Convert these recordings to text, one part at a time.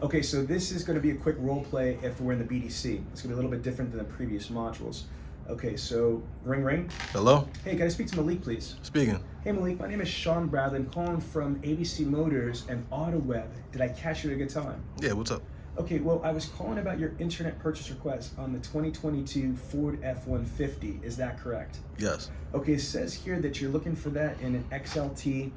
Okay, so this is going to be a quick role play if we're in the BDC. It's going to be a little bit different than the previous modules. Okay, so ring ring. Hello? Hey, can I speak to Malik, please? Speaking. Hey Malik, my name is Sean Bradley. I'm calling from ABC Motors and AutoWeb. Did I catch you at a good time? Yeah, what's up? Okay, well, I was calling about your internet purchase request on the 2022 Ford F-150. Is that correct? Yes. Okay, it says here that you're looking for that in an XLT,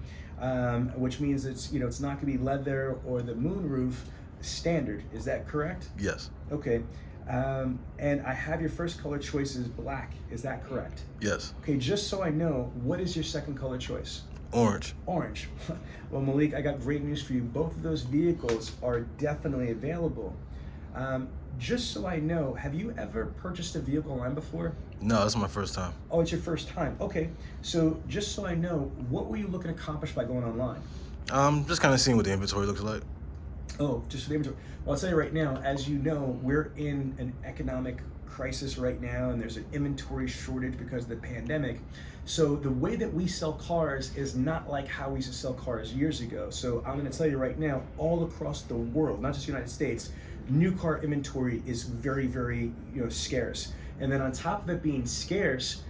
which means it's not going to be leather or the moonroof standard. Is that correct? Yes. Okay, and I have your first color choice is black. Is that correct? Yes. Okay, just so I know, what is your second color choice? Orange. Orange. Well, Malik, I got great news for you. Both of those vehicles are definitely available. Just so I know, have you ever purchased a vehicle online before? No, this is my first time. Oh, it's your first time. Okay. So just so I know, what were you looking to accomplish by going online? Just kind of seeing what the inventory looks like. Oh, just for the inventory. Well, I'll tell you right now, as you know, we're in an economic crisis right now, and there's an inventory shortage because of the pandemic. So the way that we sell cars is not like how we used to sell cars years ago. So I'm going to tell you right now, all across the world, not just the United States, new car inventory is very, very scarce. And then on top of it being scarce,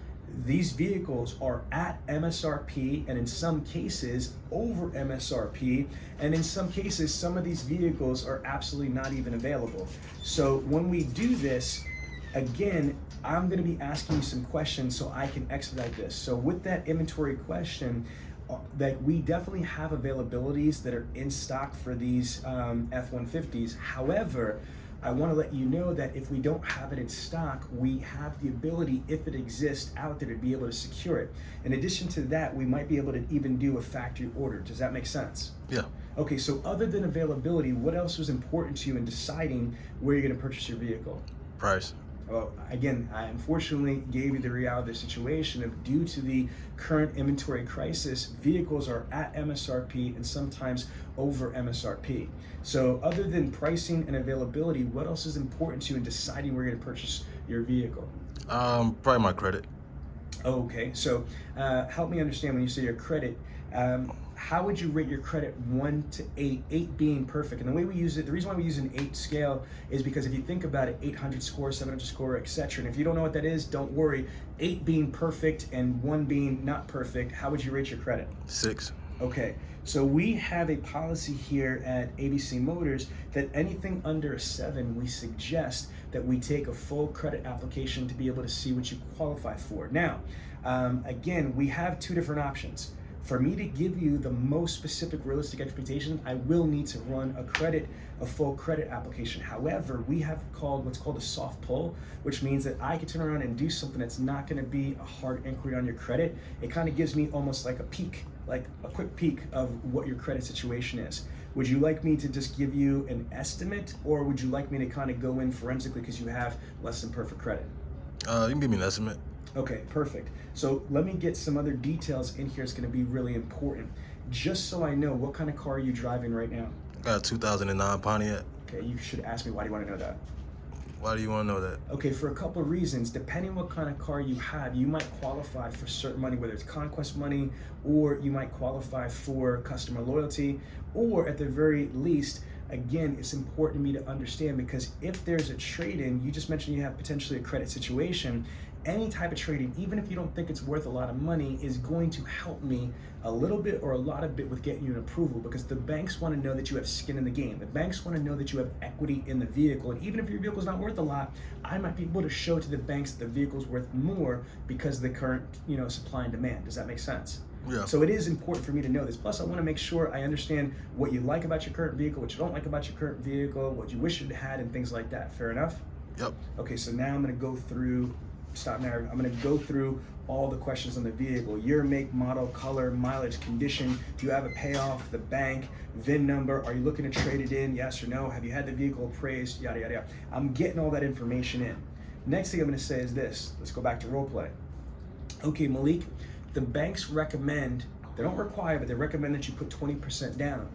these vehicles are at MSRP and in some cases over MSRP, and in some cases some of these vehicles are absolutely not even available. So when we do this, again, I'm going to be asking you some questions so I can expedite this. So with that inventory question, that we definitely have availabilities that are in stock for these F-150s. However, I want to let you know that if we don't have it in stock, we have the ability, if it exists out there, to be able to secure it. In addition to that, we might be able to even do a factory order. Does that make sense? Yeah. Okay, so other than availability, what else was important to you in deciding where you're going to purchase your vehicle? Price. Well, again, I unfortunately gave you the reality of the situation of, due to the current inventory crisis, vehicles are at MSRP and sometimes over MSRP. So other than pricing and availability, what else is important to you in deciding where you're going to purchase your vehicle? Probably my credit. Okay, so help me understand when you say your credit. How would you rate your credit 1 to 8, 8 being perfect? And the way we use it, the reason why we use an 8 scale is because if you think about it, 800 score, 700 score, etc. And if you don't know what that is, don't worry. 8 being perfect and 1 being not perfect, how would you rate your credit? 6. Okay, so we have a policy here at ABC Motors that anything under a 7, we suggest that we take a full credit application to be able to see what you qualify for. Now, again, we have 2 different options. For me to give you the most specific, realistic expectation, I will need to run a full credit application. However, we have what's called a soft pull, which means that I can turn around and do something that's not going to be a hard inquiry on your credit. It kind of gives me almost like a peek, like a quick peek of what your credit situation is. Would you like me to just give you an estimate, or would you like me to kind of go in forensically because you have less than perfect credit? You can give me an estimate. Okay, perfect. So let me get some other details in here. It's going to be really important. Just so I know, what kind of car are you driving right now? I got a 2009 Pontiac. Okay, you should ask me, why do you want to know that? Why do you want to know that? Okay, for a couple of reasons. Depending what kind of car you have, you might qualify for certain money, whether it's conquest money, or you might qualify for customer loyalty, or at the very least, again, it's important to me to understand, because if there's a trade-in, you just mentioned you have potentially a credit situation, any type of trading, even if you don't think it's worth a lot of money, is going to help me a little bit or a lot of bit with getting you an approval, because the banks want to know that you have skin in the game. The banks want to know that you have equity in the vehicle. And even if your vehicle is not worth a lot, I might be able to show to the banks that the vehicle is worth more because of the current, supply and demand. Does that make sense? Yeah. So it is important for me to know this. Plus, I want to make sure I understand what you like about your current vehicle, what you don't like about your current vehicle, what you wish you had, and things like that. Fair enough? Yep. Okay, so now I'm going to go through. Stop there. I'm going to go through all the questions on the vehicle: year, make, model, color, mileage, condition. Do you have a payoff? The bank, VIN number. Are you looking to trade it in? Yes or no? Have you had the vehicle appraised? Yada yada yada. I'm getting all that information in. Next thing I'm going to say is this. Let's go back to role play. Okay, Malik. The banks recommend. They don't require, but they recommend that you put 20% down.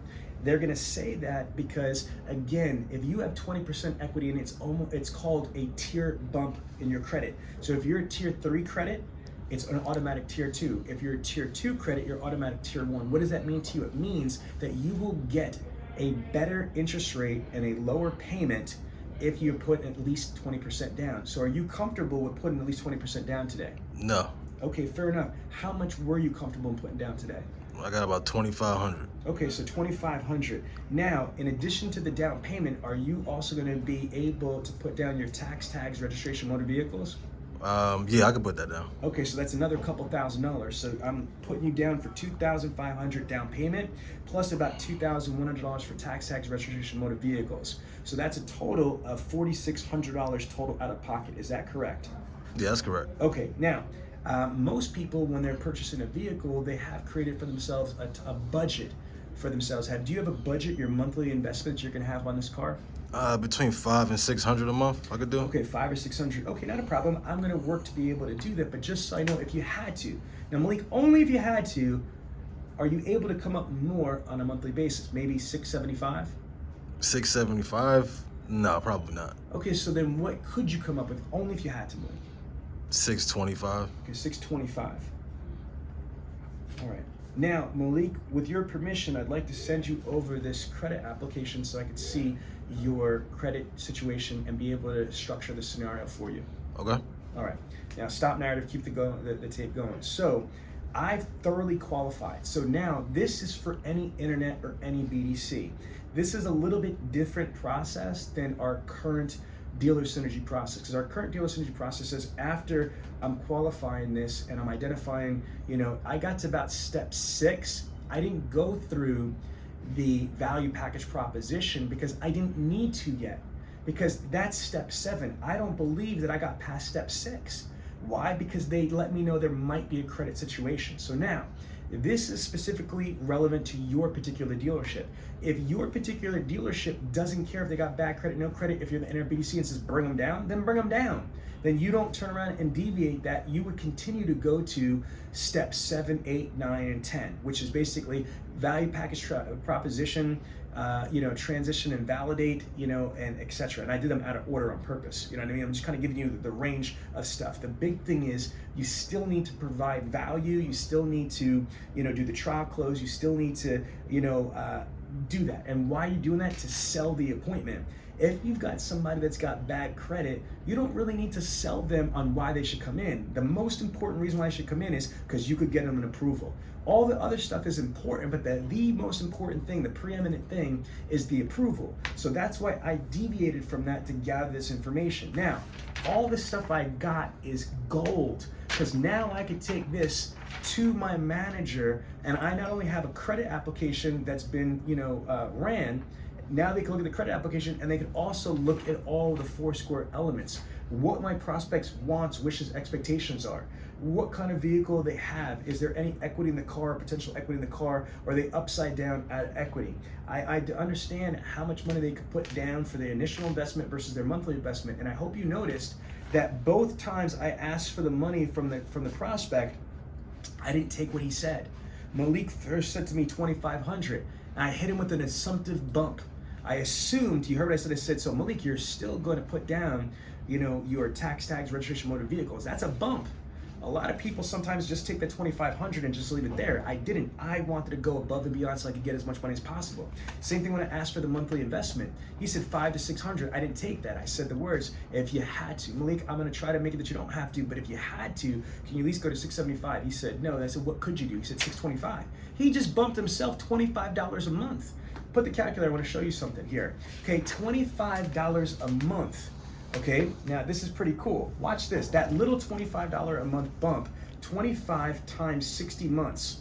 They're gonna say that because, again, if you have 20% equity and it's called a tier bump in your credit. So if you're a tier 3 credit, it's an automatic tier 2. If you're a tier 2 credit, you're automatic tier 1. What does that mean to you? It means that you will get a better interest rate and a lower payment if you put at least 20% down. So are you comfortable with putting at least 20% down today? No. Okay, fair enough. How much were you comfortable in putting down today? I got about 2,500. Okay, so 2,500. Now, in addition to the down payment, are you also going to be able to put down your tags, registration, motor vehicles? Yeah, I could put that down. Okay, so that's another couple $1,000s. So I'm putting you down for $2,500 down payment, plus about $2,100 for tags, registration, motor vehicles. So that's a total of $4,600 total out of pocket. Is that correct? Yeah, that's correct. Okay, now, most people, when they're purchasing a vehicle, they have created for themselves a budget for themselves. Do you have a budget, your monthly investments you're going to have on this car? Between $500 and $600 a month, I could do. Okay, $500 or $600. Okay, not a problem. I'm going to work to be able to do that, but just so I know, if you had to. Now, Malik, only if you had to, are you able to come up more on a monthly basis? Maybe $675? $675? No, probably not. Okay, so then what could you come up with only if you had to, Malik? $625. Okay, $625. All right. Now, Malik, with your permission, I'd like to send you over this credit application so I can see your credit situation and be able to structure the scenario for you. Okay. All right. Now, stop narrative, keep the tape going. So, I've thoroughly qualified. So now, this is for any internet or any BDC. This is a little bit different process than our current dealer synergy process, because our current dealer synergy process is after I'm qualifying this and I'm identifying, I got to about step 6. I didn't go through the value package proposition because I didn't need to yet, because that's step 7. I don't believe that I got past step 6. Why? Because they let me know there might be a credit situation. So now, this is specifically relevant to your particular dealership. If your particular dealership doesn't care if they got bad credit, no credit, if you're the NRBDC and says bring them down, then bring them down. Then you don't turn around and deviate that. You would continue to go to steps 7, 8, 9, and 10, which is basically value package proposition, transition and validate, and etc. And I did them out of order on purpose. You know what I mean? I'm just kind of giving you the range of stuff. The big thing is you still need to provide value. You still need to, do the trial close. You still need to, do that. And why are you doing that? To sell the appointment. If you've got somebody that's got bad credit, you don't really need to sell them on why they should come in. The most important reason why they should come in is because you could get them an approval. All the other stuff is important, but the most important thing, the preeminent thing, is the approval. So that's why I deviated from that to gather this information. Now, all this stuff I got is gold, because now I could take this to my manager, and I not only have a credit application that's been, ran. Now they can look at the credit application, and they can also look at all the 4 square elements. What my prospects' wants, wishes, expectations are. What kind of vehicle they have. Is there any equity in the car, potential equity in the car, or are they upside down at equity? I understand how much money they could put down for their initial investment versus their monthly investment. And I hope you noticed that both times I asked for the money from the prospect, I didn't take what he said. Malik first said to me $2,500, and I hit him with an assumptive bump. I assumed, you heard what I said, so Malik, you're still going to put down, your tags, registration, motor vehicles. That's a bump. A lot of people sometimes just take the $2,500 and just leave it there. I didn't. I wanted to go above and beyond so I could get as much money as possible. Same thing when I asked for the monthly investment. He said $500 to $600. I didn't take that. I said the words, if you had to. Malik, I'm going to try to make it that you don't have to, but if you had to, can you at least go to $675? He said no. And I said, what could you do? He said $625. He just bumped himself $25 a month. Put the calculator, I want to show you something here. Okay, $25 a month. Okay, now this is pretty cool. Watch this, that little $25 a month bump, 25 times 60 months.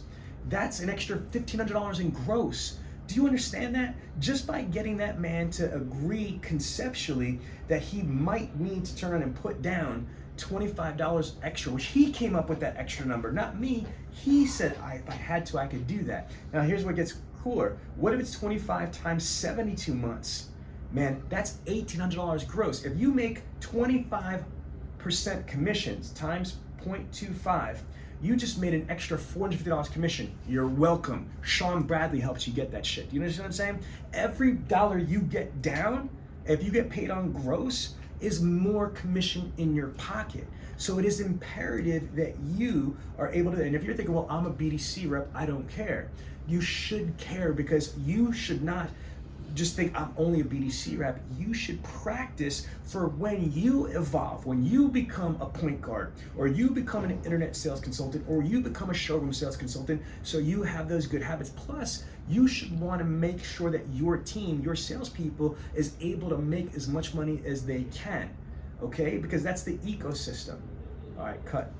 That's an extra $1,500 in gross. Do you understand that? Just by getting that man to agree conceptually that he might need to turn around and put down $25 extra, which he came up with that extra number, not me. He said, if I had to, I could do that. Now here's what gets cooler. What if it's 25 times 72 months? Man, that's $1,800 gross. If you make 25% commissions times 0.25, you just made an extra $450 commission. You're welcome. Sean Bradley helps you get that shit. You understand what I'm saying? Every dollar you get down, if you get paid on gross, is more commission in your pocket. So it is imperative that you are able to, and if you're thinking, well, I'm a BDC rep, I don't care. You should care, because you should not just think I'm only a BDC rep. You should practice for when you evolve, when you become a point guard, or you become an internet sales consultant, or you become a showroom sales consultant, so you have those good habits. Plus, you should want to make sure that your team, your salespeople, is able to make as much money as they can, okay? Because that's the ecosystem. All right, cut.